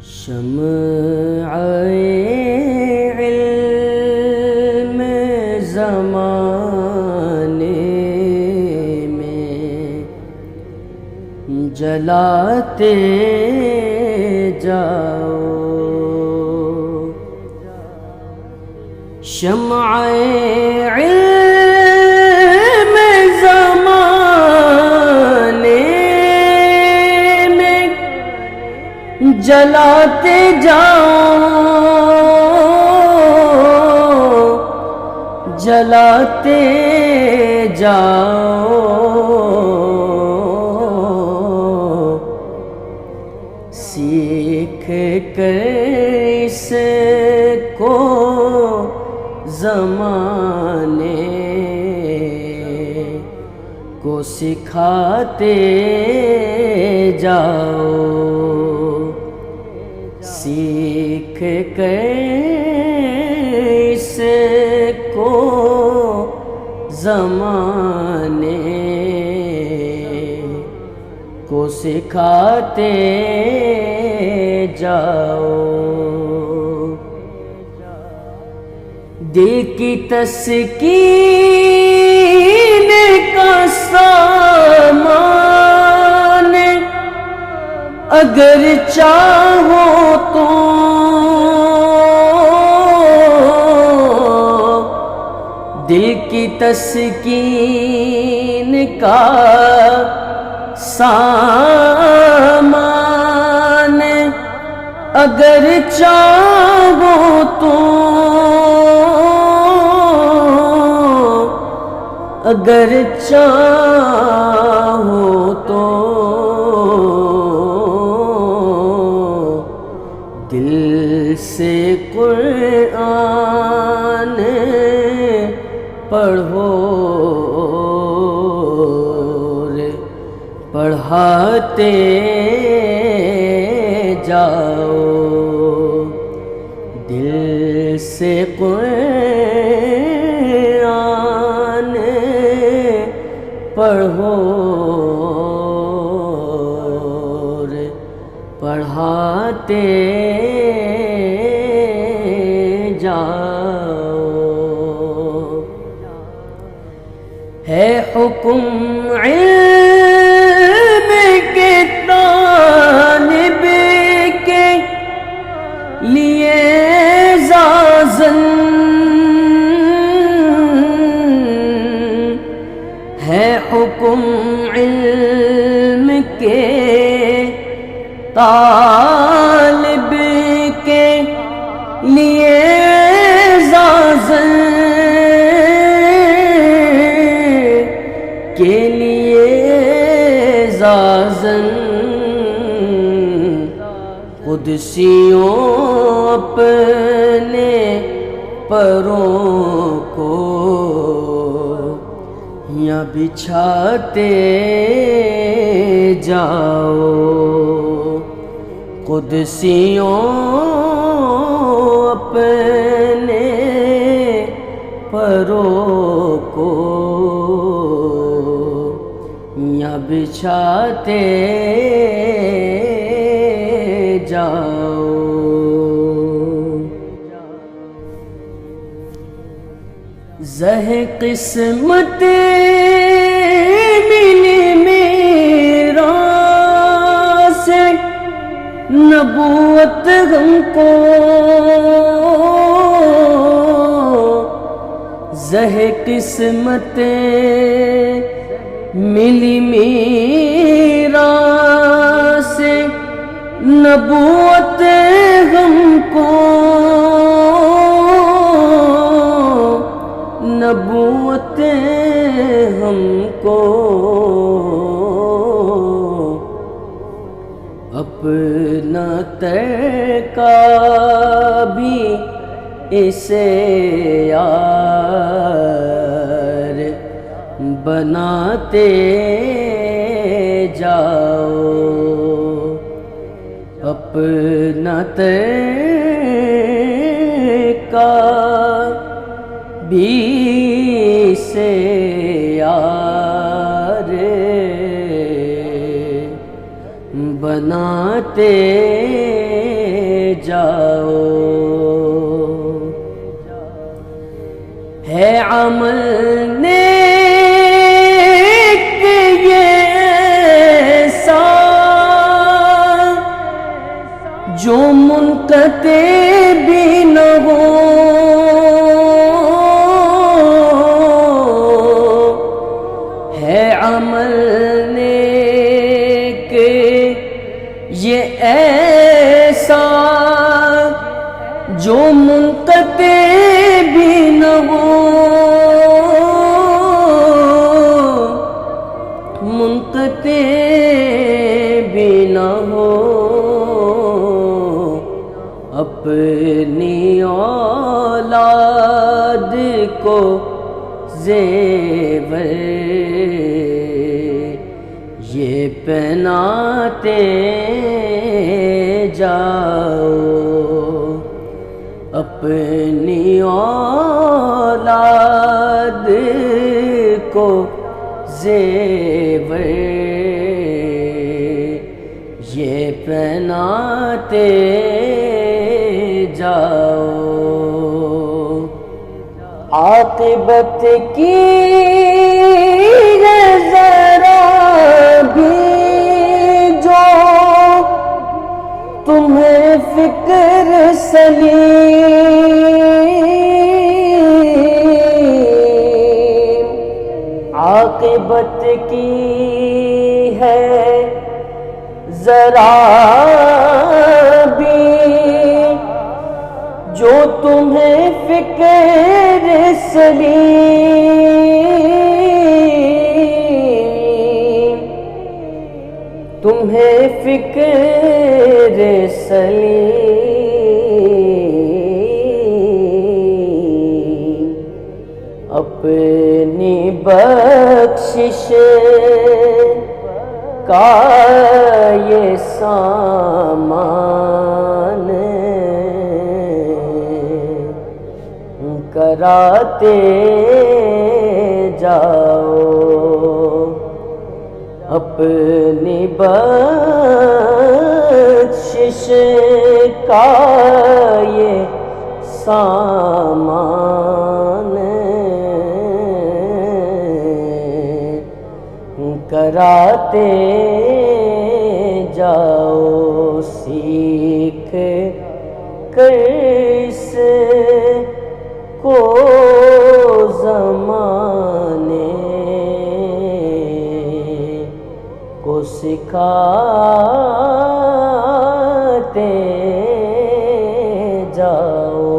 شمع علم زمانے میں جلاتے جاؤ، شمع علم زمانے میں جلاتے جاؤ، جلاتے جاؤ، سیکھ کر اس کو زمانے کو سکھاتے جاؤ، سیکھ کر اس کو زمانے کو سکھاتے جاؤ، دل کی تسکین کا سامان اگر چاہو تو دل کی تسکین کا سامان اگر چاہو تو، اگر چاہو تو دل سے قرآن پڑھو، پڑھاتے جاؤ، دل سے قرآن پڑھو، پڑھاتے جاؤ، ہے حکم علم کے طالب کے لیے زازن، ہے حکم علم کے طالب کے لیے زازن، کے لیے زازن، قدسیوں اپنے پروں کو یا بچھاتے جاؤ، قدسیوں اپنے پروں کو یا بچھاتے جاؤ، زہ قسمت ملی میراث نبوت ہم کو، زہ قسمت ملی میراث نبوت ہم کو، نبوت ہم کو، اپنا ترکہ بھی اسے یار بناتے جاؤ، اپنا ترکہ بھی سے یار بناتے جاؤ، ہے عمل نیک یہ ایسا جو منقطع بھی نہ ہو، ہے عمل نیک یہ ایسا جو منقطع بھی نہ ہو، منقطع بھی نہ ہو، اپنی اولاد کو زیور یہ پہناتے جاؤ، اپنی اولاد کو زیور یہ پہناتے جاؤ، عاقبت کی ذرا بھی جو تمہیں فکر سلیم، عاقبت کی ہے ذرا بھی جو تمہیں فکر سلیم، تمہیں فکر سلیم، اپنی بخشش کا یہ سامان کراتے جاؤ، اپنی بخشش کا یہ سامان کراتے جاؤ، سیکھ کر اس کو زمانے کو سکھاتے جاؤ۔